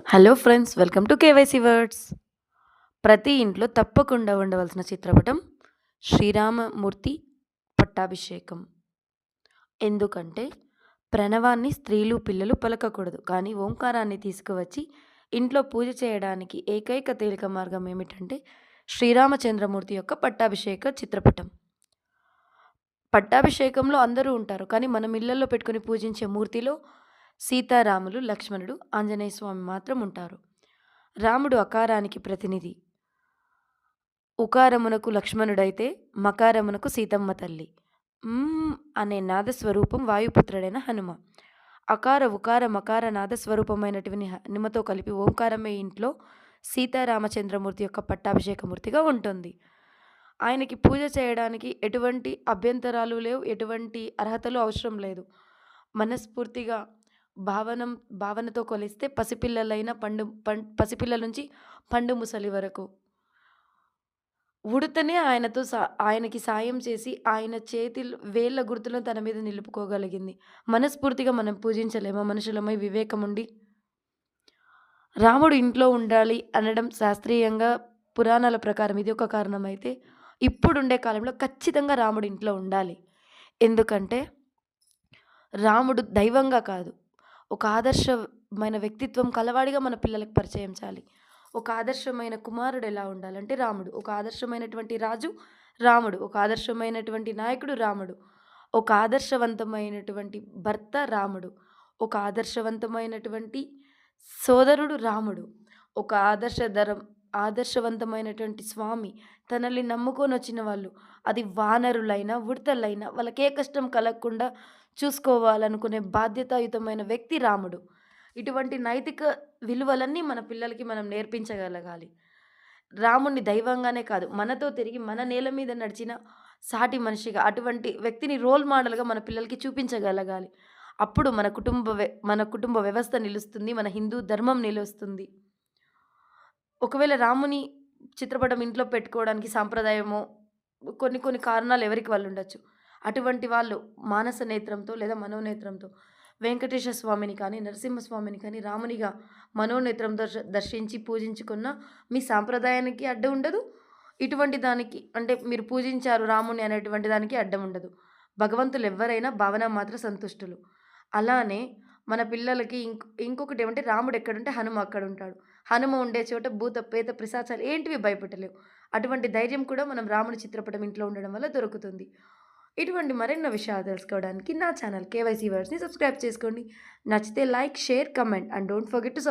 Hello friends, welcome to KYC words. ప్రతి ఇంట్లో తప్పకుండా ఉండవలసిన చిత్రపటం శ్రీరామమూర్తి పట్టాభిషేకం. ఎందుకంటే ప్రణవాన్ని స్త్రీలు పిల్లలు పలకకూడదు, కానీ ఓంకారాన్ని తీసుకువచ్చి ఇంట్లో పూజ చేయడానికి ఏకైక తేలిక మార్గం ఏమిటంటే శ్రీరామచంద్రమూర్తి యొక్క పట్టాభిషేక చిత్రపటం. పట్టాభిషేకంలో అందరూ ఉంటారు, కానీ మనం ఇళ్లలో పెట్టుకుని పూజించే మూర్తిలో సీతారాములు, లక్ష్మణుడు, ఆంజనేయ స్వామి మాత్రం ఉంటారు. రాముడు అకారానికి ప్రతినిధి. ఉకారమునకు లక్ష్మణుడైతే మకారమునకు సీతమ్మ తల్లి. అనే నాదస్వరూపం వాయుపుత్రుడైన హనుమ. అకార ఉకార మకార నాదస్వరూపమైనటువంటి హనుమతో కలిపి ఓంకారమే ఇంట్లో సీతారామచంద్రమూర్తి యొక్క పట్టాభిషేకమూర్తిగా ఉంటుంది. ఆయనకి పూజ చేయడానికి ఎటువంటి అభ్యంతరాలు లేవు, ఎటువంటి అర్హతలు అవసరం లేదు. మనస్ఫూర్తిగా భావనతో కొలిస్తే పసిపిల్లలైన పసిపిల్లల నుంచి పండు ముసలి వరకు ఉడతనే ఆయనకి సాయం చేసి ఆయన వేళ్ళ గుర్తులను తన మీద నిలుపుకోగలిగింది. మనస్ఫూర్తిగా మనం పూజించలేమా మనుషులమై వివేకం ఉండి? రాముడు ఇంట్లో ఉండాలి అనడం శాస్త్రీయంగా పురాణాల ప్రకారం ఇది ఒక కారణమైతే, ఇప్పుడుండే కాలంలో ఖచ్చితంగా రాముడు ఇంట్లో ఉండాలి. ఎందుకంటే రాముడు దైవంగా కాదు, ఒక ఆదర్శమైన వ్యక్తిత్వం కలవాడిగా మన పిల్లలకు పరిచయం చేయాలి. ఒక ఆదర్శమైన కుమారుడు ఎలా ఉండాలంటే రాముడు, ఒక ఆదర్శమైనటువంటి రాజు రాముడు, ఒక ఆదర్శమైనటువంటి నాయకుడు రాముడు, ఒక ఆదర్శవంతమైనటువంటి భర్త రాముడు, ఒక ఆదర్శవంతమైనటువంటి సోదరుడు రాముడు, ఒక ఆదర్శవంతమైనటువంటి స్వామి. తనని నమ్ముకొని వచ్చిన వాళ్ళు, అది వానరులైనా ఉడతలైనా, వాళ్ళకి ఏ కష్టం కలగకుండా చూసుకోవాలనుకునే బాధ్యతాయుతమైన వ్యక్తి రాముడు. ఇటువంటి నైతిక విలువలన్నీ మన పిల్లలకి మనం నేర్పించగలగాలి. రాముడిని దైవంగానే కాదు, మనతో తిరిగి మన నేల మీద నడిచిన సాటి మనిషిగా, అటువంటి వ్యక్తిని రోల్ మోడల్‌గా మన పిల్లలకి చూపించగలగాలి. అప్పుడు మన కుటుంబ వ్యవస్థ నిలుస్తుంది. మన హిందూ ధర్మం నిలుస్తుంది. ఒకవేళ రాముని చిత్రపటం ఇంట్లో పెట్టుకోవడానికి సాంప్రదాయమో, కొన్ని కొన్ని కారణాలు ఎవరికి వాళ్ళు ఉండొచ్చు. అటువంటి వాళ్ళు మానస నేత్రంతో లేదా మనోనేత్రంతో వెంకటేశ్వర స్వామిని కానీ, నరసింహస్వామిని కానీ రామునిగా మనోనేత్రంతో దర్శించి పూజించుకున్న మీ సాంప్రదాయానికి అడ్డం ఉండదు. ఇటువంటి దానికి అంటే మీరు పూజించారు రాముని అనేటువంటి దానికి అడ్డం ఉండదు. భగవంతులు ఎవ్వరైనా భావన మాత్ర సంతుష్టులు. అలానే మన పిల్లలకి ఇంకొకటి ఏమంటే రాముడు ఎక్కడుంటే హనుమ అక్కడుంటాడు. హనుమ ఉండే చోట భూత, ప్రేత, పిశాచాలు ఏంటివి భయపెట్టలేవు. అటువంటి ధైర్యం కూడా మనం రాముడి చిత్రపటం ఇంట్లో ఉండడం వల్ల దొరుకుతుంది. ఇటువంటి మరెన్నో విషయాలు తెలుసుకోవడానికి నా ఛానల్ కేవైసీ వర్డ్స్‌ని సబ్స్క్రైబ్ చేసుకోండి. నచ్చితే like, share, comment and don't forget to